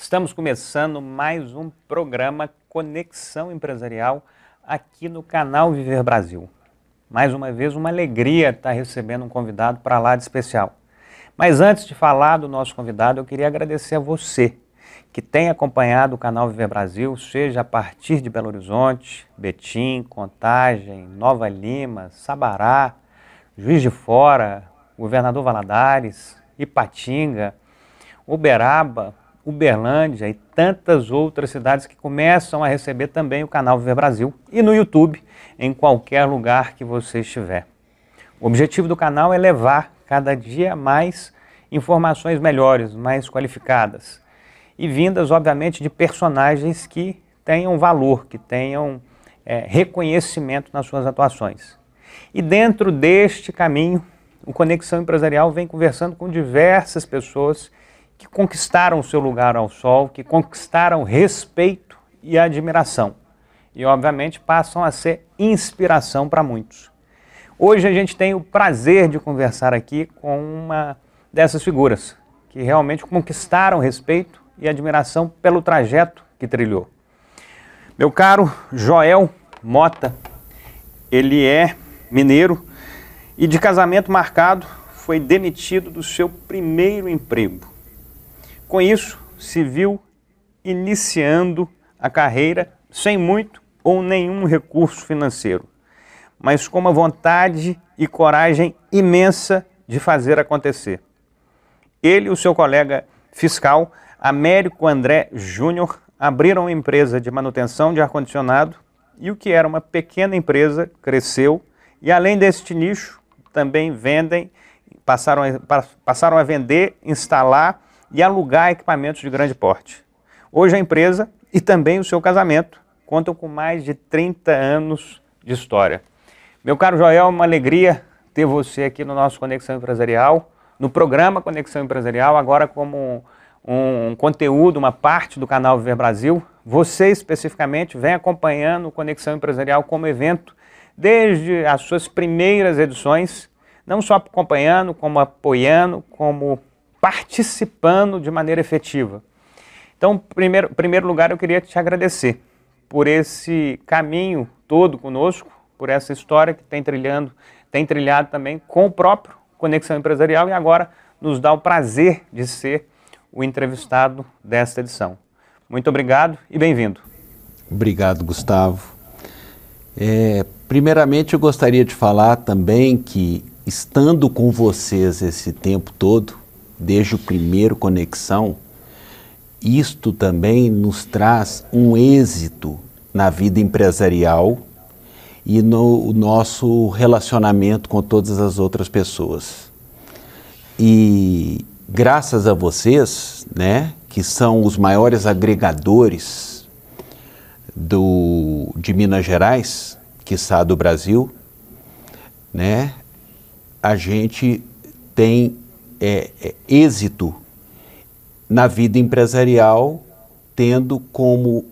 Estamos começando mais um programa Conexão Empresarial aqui no canal Viver Brasil. Mais uma vez, uma alegria estar recebendo um convidado para lá de especial. Mas antes de falar do nosso convidado, eu queria agradecer a você que tem acompanhado o canal Viver Brasil, seja a partir de Belo Horizonte, Betim, Contagem, Nova Lima, Sabará, Juiz de Fora, Governador Valadares, Ipatinga, Uberaba, Uberlândia e tantas outras cidades que começam a receber também o canal Viver Brasil e no YouTube, em qualquer lugar que você estiver. O objetivo do canal é levar cada dia mais informações melhores, mais qualificadas e vindas, obviamente, de personagens que tenham valor, que tenham reconhecimento nas suas atuações. E dentro deste caminho, o Conexão Empresarial vem conversando com diversas pessoas que conquistaram o seu lugar ao sol, que conquistaram respeito e admiração. E, obviamente, passam a ser inspiração para muitos. Hoje a gente tem o prazer de conversar aqui com uma dessas figuras, que realmente conquistaram respeito e admiração pelo trajeto que trilhou. Meu caro Joel Mota, ele é mineiro e de casamento marcado foi demitido do seu primeiro emprego. Com isso, se viu iniciando a carreira sem muito ou nenhum recurso financeiro, mas com uma vontade e coragem imensa de fazer acontecer. Ele e o seu colega fiscal, Américo André Júnior, abriram uma empresa de manutenção de ar-condicionado e o que era uma pequena empresa cresceu e, além deste nicho, também passaram a vender, instalar e alugar equipamentos de grande porte. Hoje a empresa e também o seu casamento contam com mais de 30 anos de história. Meu caro Joel, é uma alegria ter você aqui no nosso Conexão Empresarial, no programa Conexão Empresarial, agora como um conteúdo, uma parte do canal Viver Brasil. Você especificamente vem acompanhando o Conexão Empresarial como evento desde as suas primeiras edições, não só acompanhando, como apoiando, como participando de maneira efetiva. Então, em primeiro lugar, eu queria te agradecer por esse caminho todo conosco, por essa história que tem trilhado também com o próprio Conexão Empresarial e agora nos dá o prazer de ser o entrevistado desta edição. Muito obrigado e bem-vindo. Obrigado, Gustavo. Primeiramente, eu gostaria de falar também que, estando com vocês esse tempo todo, desde o primeiro Conexão, isto também nos traz um êxito na vida empresarial e no nosso relacionamento com todas as outras pessoas. E graças a vocês, né, que são os maiores agregadores de Minas Gerais, quiçá do Brasil, né, a gente tem êxito na vida empresarial, tendo como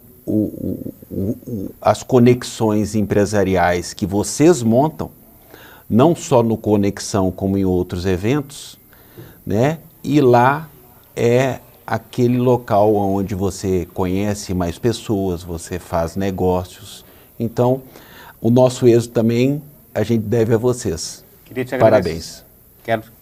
as conexões empresariais que vocês montam, não só no Conexão como em outros eventos, né? E lá é aquele local onde você conhece mais pessoas, você faz negócios. Então, o nosso êxito também a gente deve a vocês. Queria te agradecer. Parabéns.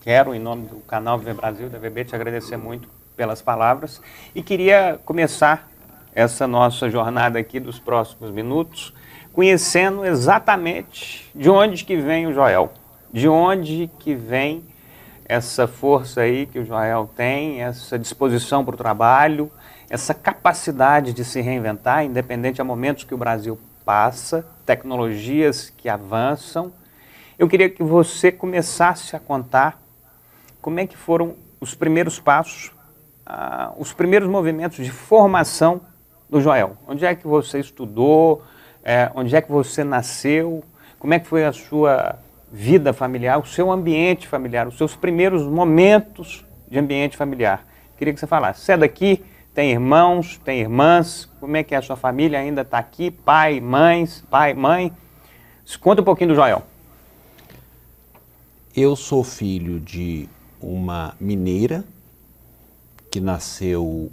Quero, em nome do canal Viver Brasil, da VB, te agradecer muito pelas palavras e queria começar essa nossa jornada aqui dos próximos minutos conhecendo exatamente de onde que vem o Joel, de onde que vem essa força aí que o Joel tem, essa disposição para o trabalho, essa capacidade de se reinventar, independente a momentos que o Brasil passa, tecnologias que avançam. Eu queria que você começasse a contar como é que foram os primeiros passos, os primeiros movimentos de formação do Joel. Onde é que você estudou, onde é que você nasceu, como é que foi a sua vida familiar, o seu ambiente familiar, os seus primeiros momentos de ambiente familiar. Queria que você falasse, você é daqui, tem irmãos, tem irmãs, como é que é a sua família, ainda está aqui, pai, mãe? Conta um pouquinho do Joel. Eu sou filho de uma mineira que nasceu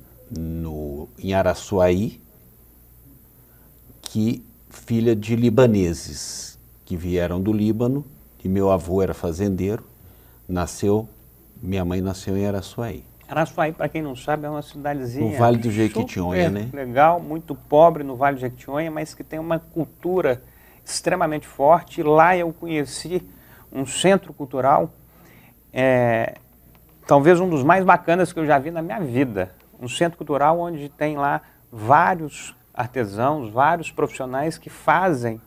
em Araçuaí, filha de libaneses que vieram do Líbano, e meu avô era fazendeiro, minha mãe nasceu em Araçuaí. Araçuaí, para quem não sabe, é uma cidadezinha no Vale do Jequitinhonha, né? Legal, muito pobre no Vale do Jequitinhonha, mas que tem uma cultura extremamente forte. Lá eu conheci um centro cultural, talvez um dos mais bacanas que eu já vi na minha vida. Um centro cultural onde tem lá vários artesãos, vários profissionais que fazem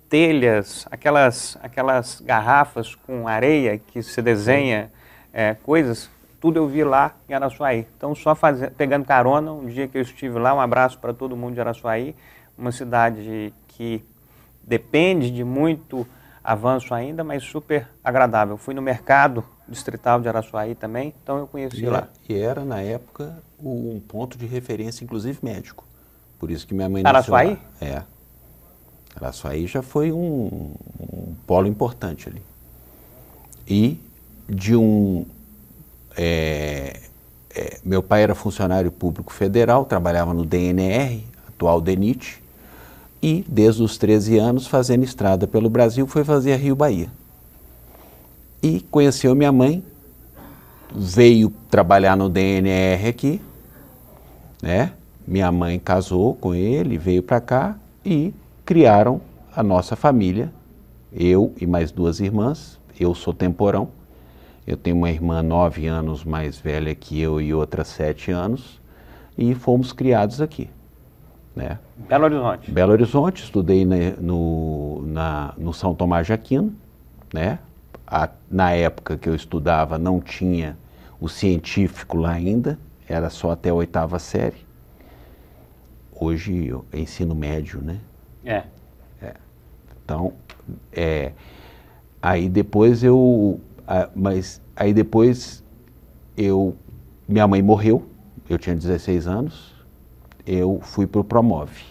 telhas, aquelas garrafas com areia que se desenha coisas. Tudo eu vi lá em Araçuaí. Então, só pegando carona, um dia que eu estive lá, um abraço para todo mundo de Araçuaí, uma cidade que depende de muito avanço ainda, mas super agradável. Fui no mercado distrital de Araçuaí também, então eu conheci lá. E era, na época, um ponto de referência, inclusive médico. Por isso que minha mãe nasceu Araçuaí? lá. Araçuaí já foi um polo importante ali. E de meu pai era funcionário público federal, trabalhava no DNR, atual DENIT, e desde os 13 anos, fazendo estrada pelo Brasil, foi fazer a Rio-Bahia. E conheceu minha mãe, veio trabalhar no DNR aqui, né? Minha mãe casou com ele, veio para cá e criaram a nossa família, eu e mais 2 irmãs. Eu sou temporão. Eu tenho uma irmã 9 anos mais velha que eu e outra 7 anos, e fomos criados aqui, né? Belo Horizonte. Belo Horizonte, estudei no São Tomás de Aquino, né? Na época que eu estudava não tinha o científico lá ainda, era só até a 8ª série. Hoje é ensino médio, né? Então, aí depois minha mãe morreu, eu tinha 16 anos, eu fui para o Promove,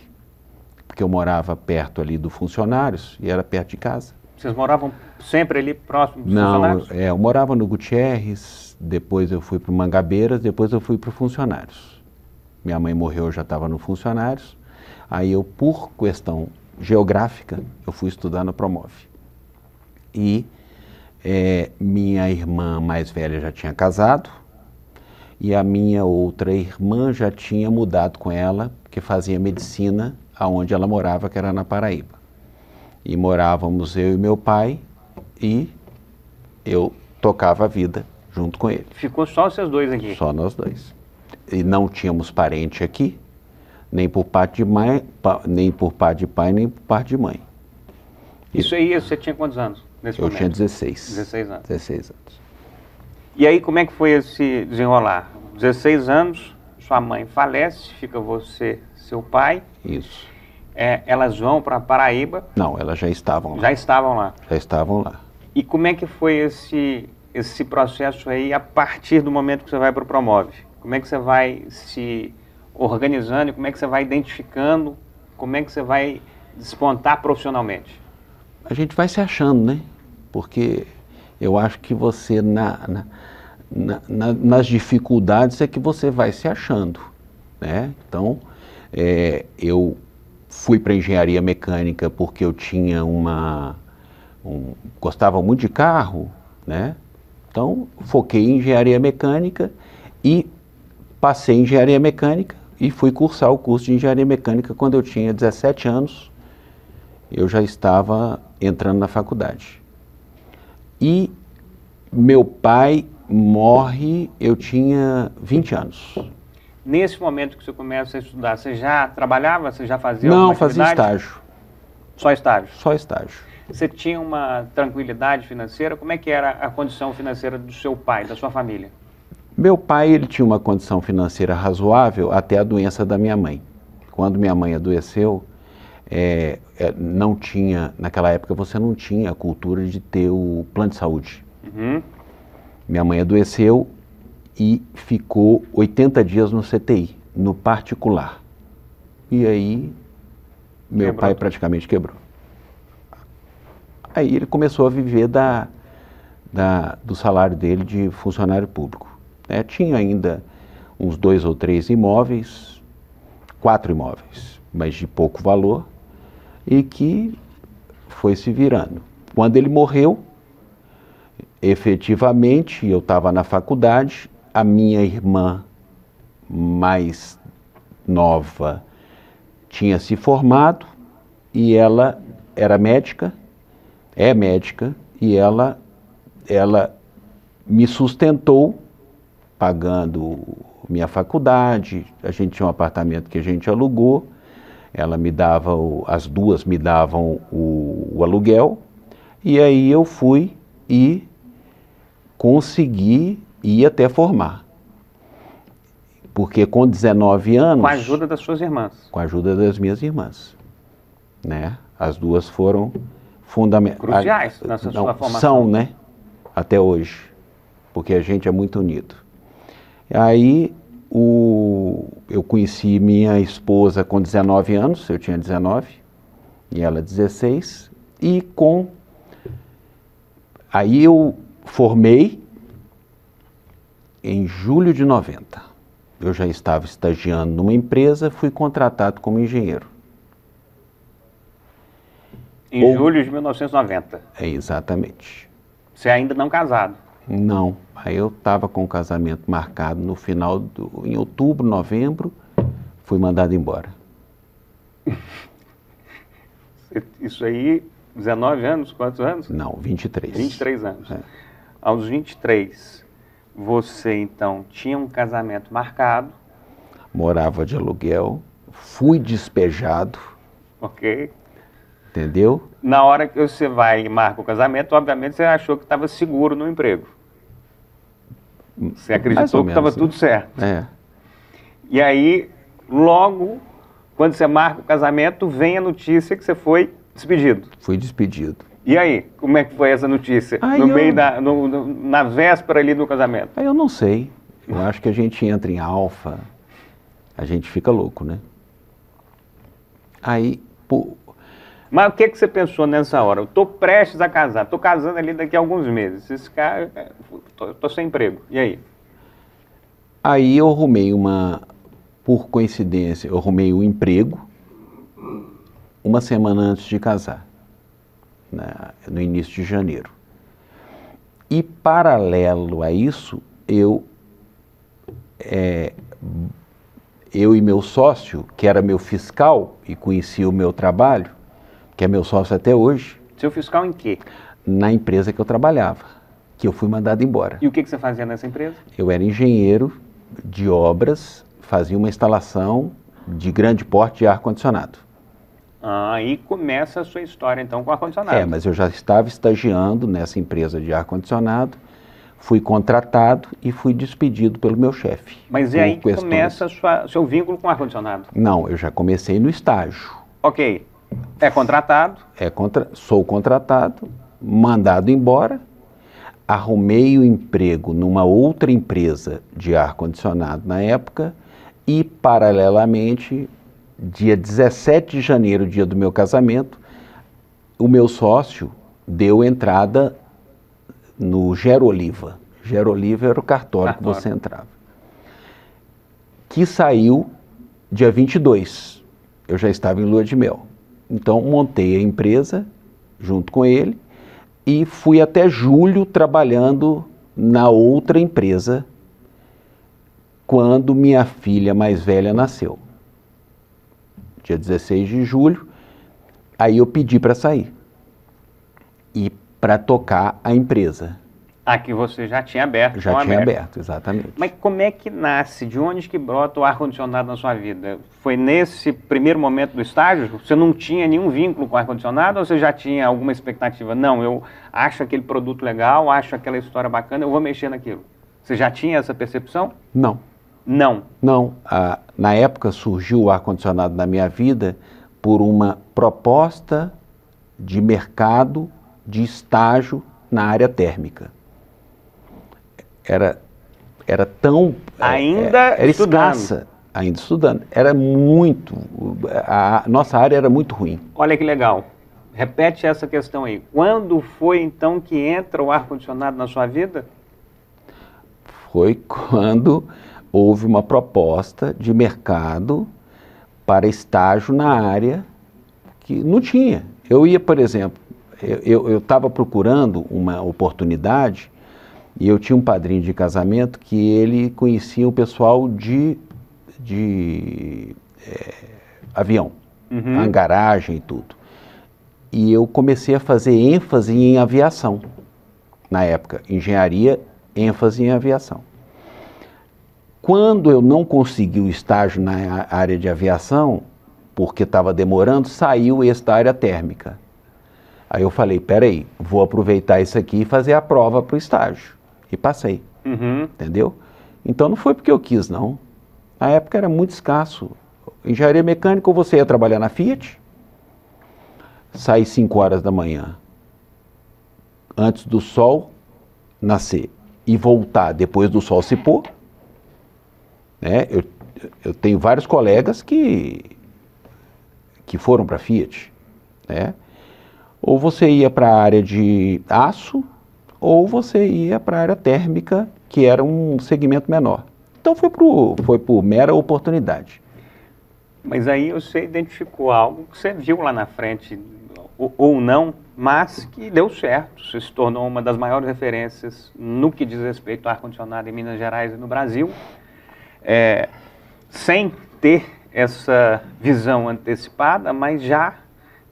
porque eu morava perto ali do Funcionários e era perto de casa. Vocês moravam sempre ali próximo dos Funcionários? Não, eu morava no Gutierrez, depois eu fui para o Mangabeiras, depois eu fui para o Funcionários. Minha mãe morreu, eu já estava no Funcionários, aí eu, por questão geográfica, eu fui estudar no Promove. E minha irmã mais velha já tinha casado e a minha outra irmã já tinha mudado com ela, porque fazia medicina aonde ela morava, que era na Paraíba. E morávamos eu e meu pai e eu tocava a vida junto com ele. Ficou só vocês dois aqui? Só nós dois. E não tínhamos parente aqui, nem por parte de mãe, nem por parte de pai, nem por parte de mãe. Isso aí, você tinha quantos anos nesse momento? Eu tinha 16. 16 anos. 16 anos. E aí, como é que foi esse desenrolar? 16 anos, sua mãe falece, fica você, seu pai. Isso. Elas vão para Paraíba? Não, elas já estavam lá. Já estavam lá? Já estavam lá. E como é que foi esse processo aí a partir do momento que você vai para o Promove? Como é que você vai se organizando e como é que você vai identificando, como é que você vai despontar profissionalmente? A gente vai se achando, né? Porque eu acho que você, nas dificuldades, é que você vai se achando, né? Então, eu fui para engenharia mecânica porque eu tinha gostava muito de carro, né? Então, foquei em engenharia mecânica e passei em engenharia mecânica e fui cursar o curso de engenharia mecânica quando eu tinha 17 anos. Eu já estava entrando na faculdade. E meu pai morre, eu tinha 20 anos. Nesse momento que você começa a estudar, você já trabalhava? Você já fazia alguma atividade? Não, fazia estágio. Só estágio? Só estágio. Você tinha uma tranquilidade financeira? Como é que era a condição financeira do seu pai, da sua família? Meu pai, ele tinha uma condição financeira razoável até a doença da minha mãe. Quando minha mãe adoeceu, não tinha, naquela época você não tinha a cultura de ter o plano de saúde. Uhum. Minha mãe adoeceu e ficou 80 dias no CTI, no particular. E aí, meu pai praticamente quebrou. Aí ele começou a viver do salário dele de funcionário público. Tinha ainda uns 2 ou 3 imóveis, 4 imóveis, mas de pouco valor, e que foi se virando. Quando ele morreu, efetivamente, eu estava na faculdade, a minha irmã mais nova tinha se formado e ela era médica, é médica, e ela me sustentou pagando minha faculdade. A gente tinha um apartamento que a gente alugou, ela me dava, as duas me davam o aluguel, e aí eu fui e consegui ir até formar. Porque com 19 anos... Com a ajuda das suas irmãs. Com a ajuda das minhas irmãs, né? As duas foram fundamentais. Cruciais nessa sua formação. São, né? Até hoje, porque a gente é muito unido. Aí eu conheci minha esposa com 19 anos, eu tinha 19 e ela 16, e aí eu formei em julho de 90. Eu já estava estagiando numa empresa, fui contratado como engenheiro. Em julho de 1990? É, exatamente. Você ainda não casado? Não. Aí eu estava com o casamento marcado no final em outubro, novembro, fui mandado embora. Isso aí, 19 anos? Quantos anos? Não, 23. 23 anos. É. Aos 23, você então tinha um casamento marcado. Morava de aluguel, fui despejado. Ok. Entendeu? Na hora que você vai e marca o casamento, obviamente você achou que estava seguro no emprego. Você acreditou que estava tudo certo. É. E aí, logo, quando você marca o casamento, vem a notícia que você foi despedido. Fui despedido. E aí, como é que foi essa notícia? Na véspera ali do casamento? Aí eu não sei. Eu acho que a gente entra em alfa, a gente fica louco, né? Aí, pô... Mas o que você pensou nessa hora? Eu estou prestes a casar, estou casando ali daqui a alguns meses. Esse cara, estou sem emprego. E aí? Aí eu arrumei por coincidência, eu arrumei um emprego uma semana antes de casar, no início de janeiro. E paralelo a isso, eu e meu sócio, que era meu fiscal e conhecia o meu trabalho, que é meu sócio até hoje. Seu fiscal em quê? Na empresa que eu trabalhava, que eu fui mandado embora. E o que você fazia nessa empresa? Eu era engenheiro de obras, fazia uma instalação de grande porte de ar-condicionado. Aí começa a sua história então com ar-condicionado. Mas eu já estava estagiando nessa empresa de ar-condicionado, fui contratado e fui despedido pelo meu chefe. Mas é aí que começa seu vínculo com ar-condicionado? Não, eu já comecei no estágio. Ok. É contratado? Sou contratado, mandado embora, arrumei o emprego numa outra empresa de ar-condicionado na época e, paralelamente, dia 17 de janeiro, dia do meu casamento, o meu sócio deu entrada no Geroliva. Geroliva era o cartório que você entrava. Que saiu dia 22. Eu já estava em lua de mel. Então, montei a empresa junto com ele e fui até julho trabalhando na outra empresa quando minha filha mais velha nasceu. Dia 16 de julho, aí eu pedi para sair e para tocar a empresa. Que você já tinha aberto. Já tinha aberto, exatamente. Mas como é que nasce? De onde que brota o ar-condicionado na sua vida? Foi nesse primeiro momento do estágio? Você não tinha nenhum vínculo com ar-condicionado ou você já tinha alguma expectativa? Não, eu acho aquele produto legal, acho aquela história bacana, eu vou mexer naquilo. Você já tinha essa percepção? Não. Não? Não. Na época surgiu o ar-condicionado na minha vida por uma proposta de mercado, de estágio na área térmica. Era tão... Era escassa, ainda estudando. Era muito... A nossa área era muito ruim. Olha que legal. Repete essa questão aí. Quando foi, então, que entra o ar-condicionado na sua vida? Foi quando houve uma proposta de mercado para estágio na área que não tinha. Eu ia, por exemplo, eu estava procurando uma oportunidade e eu tinha um padrinho de casamento que ele conhecia o pessoal de avião, hangaragem e tudo. E eu comecei a fazer ênfase em aviação, na época, engenharia, ênfase em aviação. Quando eu não consegui o estágio na área de aviação, porque estava demorando, saiu esse da área térmica. Aí eu falei, peraí, vou aproveitar isso aqui e fazer a prova para o estágio. E passei, entendeu? Então não foi porque eu quis, não. Na época era muito escasso. Engenharia mecânica, ou você ia trabalhar na Fiat, sair 5 horas da manhã, antes do sol nascer, e voltar depois do sol se pôr, né? Eu tenho vários colegas que foram para a Fiat, né? Ou você ia para a área de aço, ou você ia para a área térmica, que era um segmento menor. Então foi por mera oportunidade. Mas aí você identificou algo que você viu lá na frente, ou não, mas que deu certo. Você se tornou uma das maiores referências no que diz respeito ao ar-condicionado em Minas Gerais e no Brasil, sem ter essa visão antecipada, mas já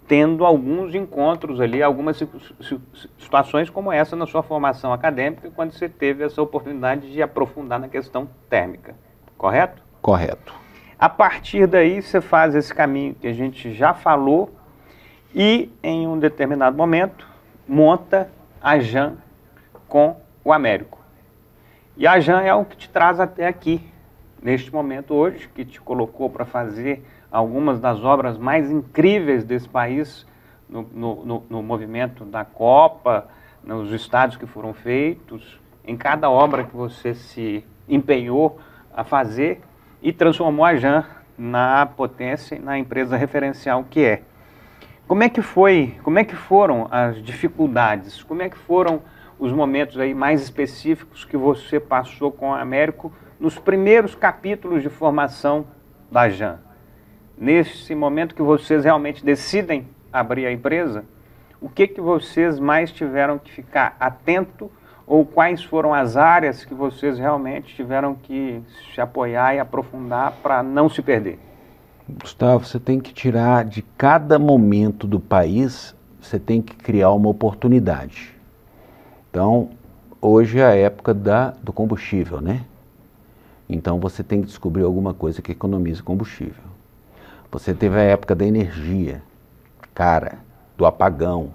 tendo alguns encontros ali, algumas situações como essa na sua formação acadêmica, quando você teve essa oportunidade de aprofundar na questão térmica, correto? Correto. A partir daí você faz esse caminho que a gente já falou e em um determinado momento monta a JAN com o Américo. E a JAN é o que te traz até aqui, neste momento hoje, que te colocou para fazer algumas das obras mais incríveis desse país no movimento da Copa, nos estádios que foram feitos, em cada obra que você se empenhou a fazer e transformou a JAN na potência e na empresa referencial que é. Como é que foram as dificuldades? Como é que foram os momentos aí mais específicos que você passou com a Américo nos primeiros capítulos de formação da JAN? Nesse momento que vocês realmente decidem abrir a empresa, o que vocês mais tiveram que ficar atento ou quais foram as áreas que vocês realmente tiveram que se apoiar e aprofundar para não se perder? Gustavo, você tem que tirar de cada momento do país, você tem que criar uma oportunidade. Então, hoje é a época do combustível, né? Então você tem que descobrir alguma coisa que economize combustível. Você teve a época da energia, cara, do apagão.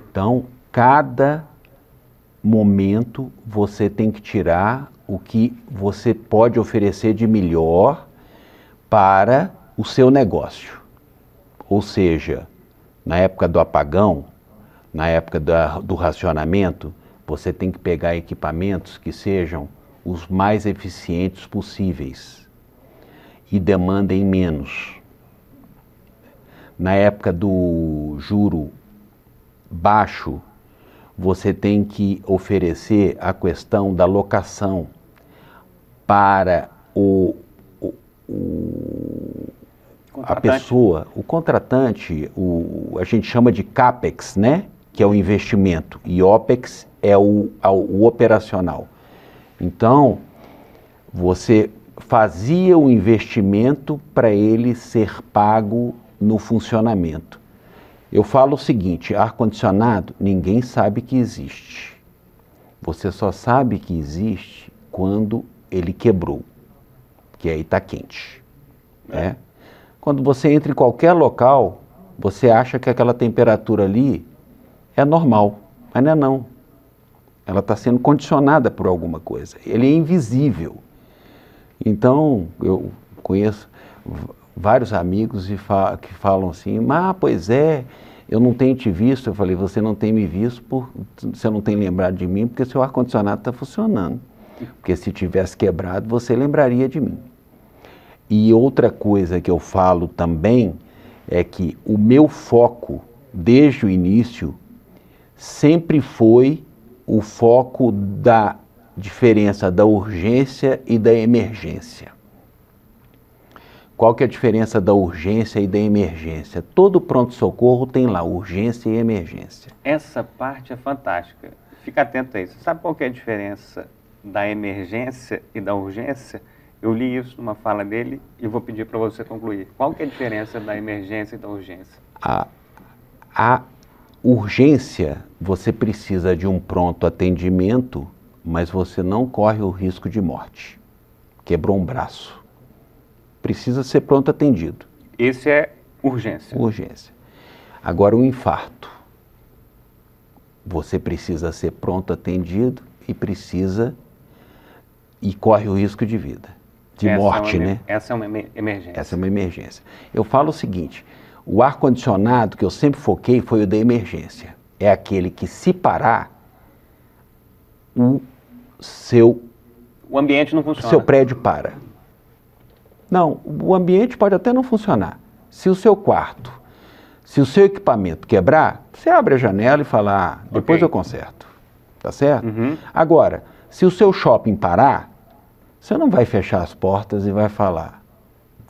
Então, cada momento você tem que tirar o que você pode oferecer de melhor para o seu negócio. Ou seja, na época do apagão, na época do racionamento, você tem que pegar equipamentos que sejam os mais eficientes possíveis e demandem menos. Na época do juro baixo, você tem que oferecer a questão da locação para a pessoa, o contratante, a gente chama de CAPEX, né? Que é o investimento, e OPEX é o operacional. Então, você fazia o investimento para ele ser pago no funcionamento. Eu falo o seguinte, ar-condicionado, ninguém sabe que existe. Você só sabe que existe quando ele quebrou, que aí está quente. Né? Quando você entra em qualquer local, você acha que aquela temperatura ali é normal, mas não é não. Ela está sendo condicionada por alguma coisa. Ele é invisível. Então, eu conheço vários amigos que falam assim, pois é, eu não tenho te visto. Eu falei, você não tem me visto, você não tem lembrado de mim, porque seu ar-condicionado está funcionando. Porque se tivesse quebrado, você lembraria de mim. E outra coisa que eu falo também é que o meu foco, desde o início, sempre foi o foco da diferença da urgência e da emergência. Qual que é a diferença da urgência e da emergência? Todo pronto-socorro tem lá urgência e emergência. Essa parte é fantástica. Fica atento a isso. Sabe qual que é a diferença da emergência e da urgência? Eu li isso numa fala dele e vou pedir para você concluir. Qual que é a diferença da emergência e da urgência? A urgência, você precisa de um pronto atendimento, mas você não corre o risco de morte. Quebrou um braço. Precisa ser pronto atendido. Esse é urgência. Urgência. Agora, o infarto. Você precisa ser pronto atendido e corre o risco de vida. De morte, né? Essa é uma emergência. Essa é uma emergência. Eu falo o seguinte, o ar-condicionado que eu sempre foquei foi o da emergência. É aquele que, se parar, o ambiente não funciona. Seu prédio para. Não, o ambiente pode até não funcionar. Se o seu quarto, se o seu equipamento quebrar, você abre a janela e fala, depois eu conserto. Tá certo? Uhum. Agora, se o seu shopping parar, você não vai fechar as portas e vai falar,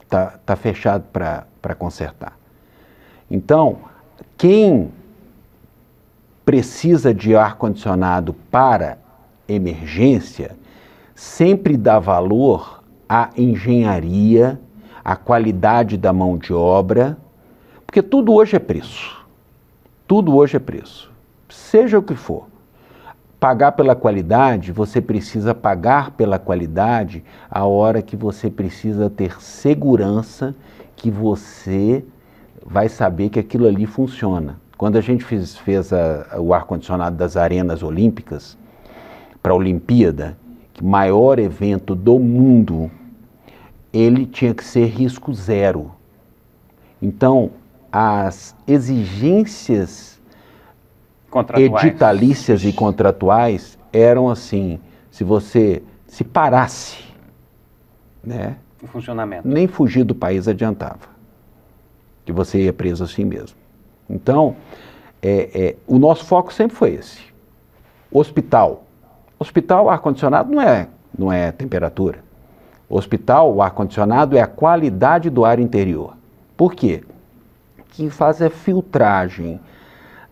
tá fechado para consertar. Então, quem precisa de ar-condicionado para emergência, sempre dá valor à engenharia, à qualidade da mão de obra, porque tudo hoje é preço. Tudo hoje é preço. Seja o que for. Pagar pela qualidade, você precisa pagar pela qualidade a hora que você precisa ter segurança que você vai saber que aquilo ali funciona. Quando a gente fez o ar-condicionado das arenas olímpicas, para a Olimpíada, maior evento do mundo, ele tinha que ser risco zero. Então, as exigências editalícias e contratuais eram assim, se parasse, né, o funcionamento, nem fugir do país adiantava, que você ia preso assim mesmo. Então, o nosso foco sempre foi esse. Hospital, o ar-condicionado não é temperatura. Hospital, o ar-condicionado é a qualidade do ar interior. Por quê? Quem faz a filtragem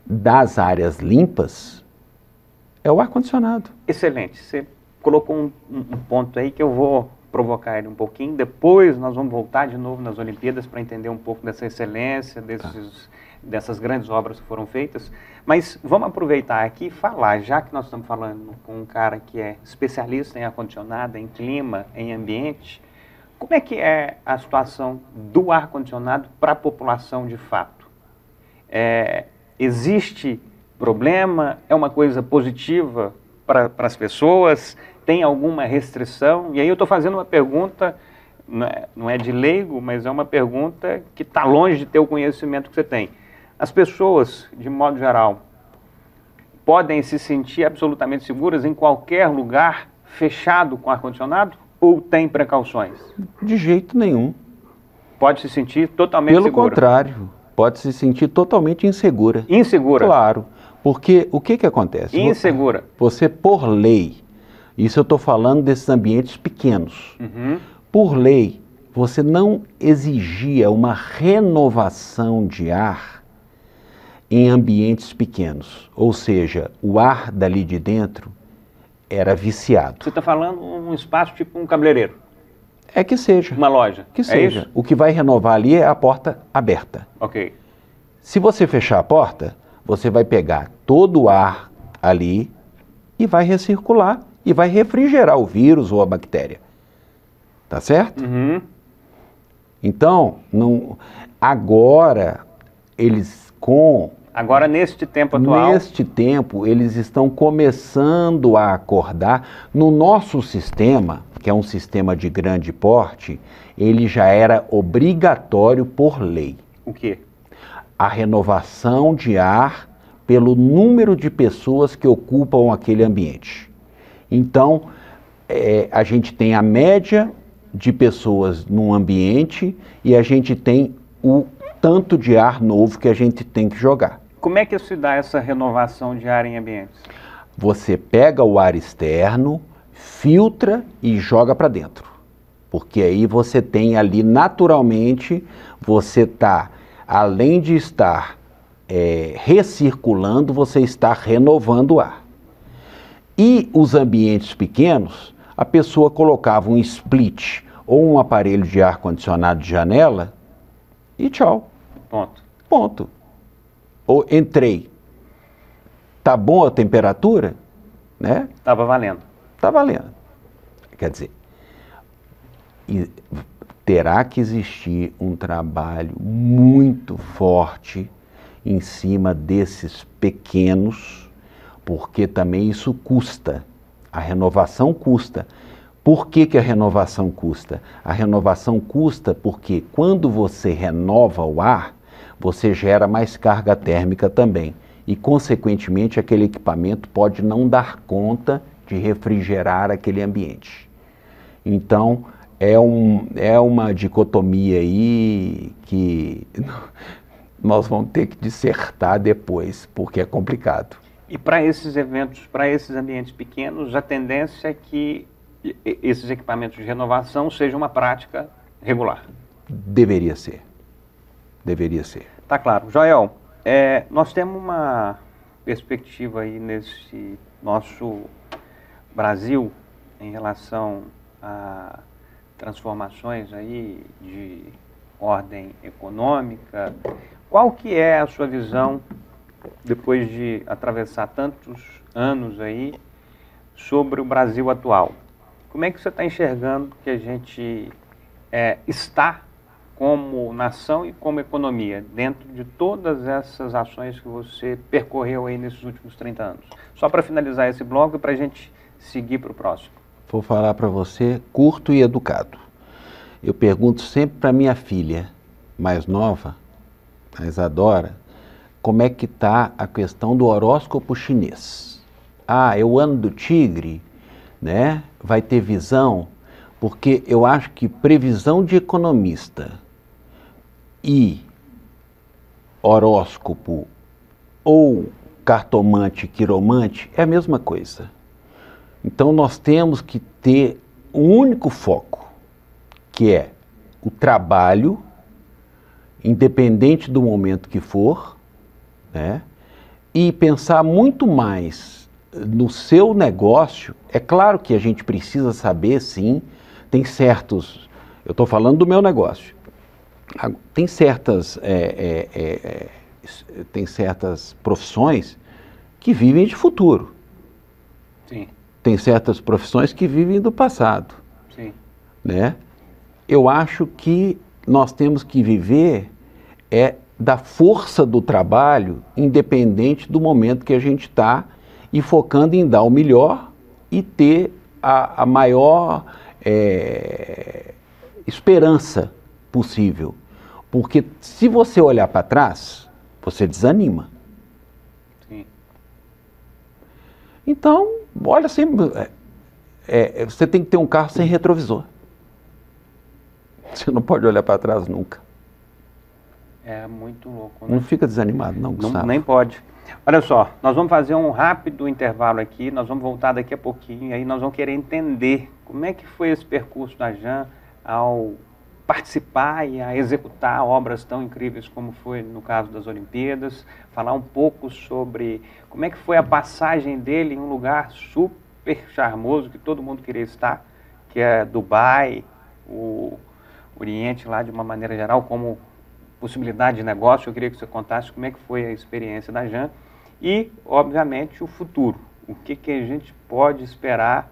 das áreas limpas é o ar-condicionado. Excelente. Você colocou um ponto aí que eu vou provocar ele um pouquinho. Depois nós vamos voltar de novo nas Olimpíadas para entender um pouco dessa excelência, dessas grandes obras que foram feitas. Mas vamos aproveitar aqui e falar, já que nós estamos falando com um cara que é especialista em ar-condicionado, em clima, em ambiente, como é que é a situação do ar-condicionado para a população de fato? Existe problema? É uma coisa positiva para as pessoas? Tem alguma restrição? E aí eu estou fazendo uma pergunta, não é de leigo, mas é uma pergunta que está longe de ter o conhecimento que você tem. As pessoas, de modo geral, podem se sentir absolutamente seguras em qualquer lugar fechado com ar-condicionado? Ou tem precauções? De jeito nenhum. Pode se sentir totalmente segura? Pelo contrário, pode se sentir totalmente insegura. Insegura? Claro, porque o que acontece? Insegura. Você, por lei, isso eu estou falando desses ambientes pequenos, por lei, você não exigia uma renovação de ar em ambientes pequenos, ou seja, o ar dali de dentro era viciado. Você está falando um espaço tipo um cabeleireiro? É que seja. Uma loja? Que seja. Isso? O que vai renovar ali é a porta aberta. Ok. Se você fechar a porta, você vai pegar todo o ar ali e vai recircular e vai refrigerar o vírus ou a bactéria. Tá certo? Então, agora, Agora, neste tempo atual... Neste tempo, eles estão começando a acordar. No nosso sistema, que é um sistema de grande porte, ele já era obrigatório por lei. O quê? A renovação de ar pelo número de pessoas que ocupam aquele ambiente. Então, a gente tem a média de pessoas num ambiente e a gente tem o tanto de ar novo que a gente tem que jogar. Como é que se dá essa renovação de ar em ambientes? Você pega o ar externo, filtra e joga para dentro. Porque aí você tem ali naturalmente, você está, além de estar recirculando, você está renovando o ar. E os ambientes pequenos, a pessoa colocava um split ou um aparelho de ar-condicionado de janela e tchau. Ponto. Ponto. Ou entrei. Tá bom a temperatura? Né? Estava valendo. Tá valendo. Quer dizer, terá que existir um trabalho muito forte em cima desses pequenos, porque também isso custa. A renovação custa. Por que que a renovação custa? A renovação custa porque quando você renova o ar, você gera mais carga térmica também. E, consequentemente, aquele equipamento pode não dar conta de refrigerar aquele ambiente. Então, é uma dicotomia aí que nós vamos ter que dissertar depois, porque é complicado. E para esses eventos, para esses ambientes pequenos, a tendência é que esses equipamentos de renovação sejam uma prática regular. Deveria ser. Deveria ser. Tá claro. Joel, nós temos uma perspectiva aí nesse nosso Brasil em relação a transformações aí de ordem econômica. Qual que é a sua visão, depois de atravessar tantos anos aí, sobre o Brasil atual? Como é que você está enxergando que a gente está como nação e como economia, dentro de todas essas ações que você percorreu aí nesses últimos 30 anos? Só para finalizar esse bloco e para a gente seguir para o próximo. Vou falar para você curto e educado. Eu pergunto sempre para minha filha mais nova, a Isadora, como é que está a questão do horóscopo chinês. Ah, é o ano do tigre, né? Vai ter visão, porque eu acho que previsão de economista e horóscopo ou cartomante, quiromante é a mesma coisa. Então nós temos que ter um único foco, que é o trabalho, independente do momento que for, né? E pensar muito mais no seu negócio. É claro que a gente precisa saber, sim, tem certos, eu estou falando do meu negócio, tem certas profissões que vivem de futuro. Sim. Tem certas profissões que vivem do passado. Sim. Né? Eu acho que nós temos que viver da força do trabalho, independente do momento que a gente está, e focando em dar o melhor e ter a maior esperança possível. Porque se você olhar para trás, você desanima. Sim. Então, olha sempre, você tem que ter um carro sem retrovisor. Você não pode olhar para trás nunca. É muito louco, né? Não fica desanimado, não, Gustavo. Nem pode. Olha só, nós vamos fazer um rápido intervalo aqui, nós vamos voltar daqui a pouquinho, aí nós vamos querer entender como é que foi esse percurso da Jan ao participar e a executar obras tão incríveis como foi no caso das Olimpíadas, falar um pouco sobre como é que foi a passagem dele em um lugar super charmoso que todo mundo queria estar, que é Dubai, o Oriente lá de uma maneira geral, como possibilidade de negócio. Eu queria que você contasse como é que foi a experiência da Jan e, obviamente, o futuro. O que a gente pode esperar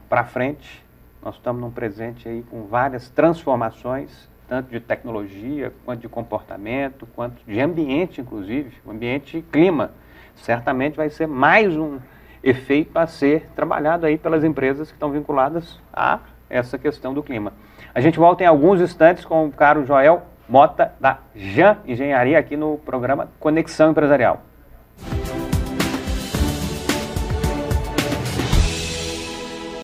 para frente. Nós estamos num presente aí com várias transformações, tanto de tecnologia, quanto de comportamento, quanto de ambiente, inclusive. O ambiente clima certamente vai ser mais um efeito a ser trabalhado aí pelas empresas que estão vinculadas a essa questão do clima. A gente volta em alguns instantes com o caro Joel Mota, da Jan Engenharia, aqui no programa Conexão Empresarial.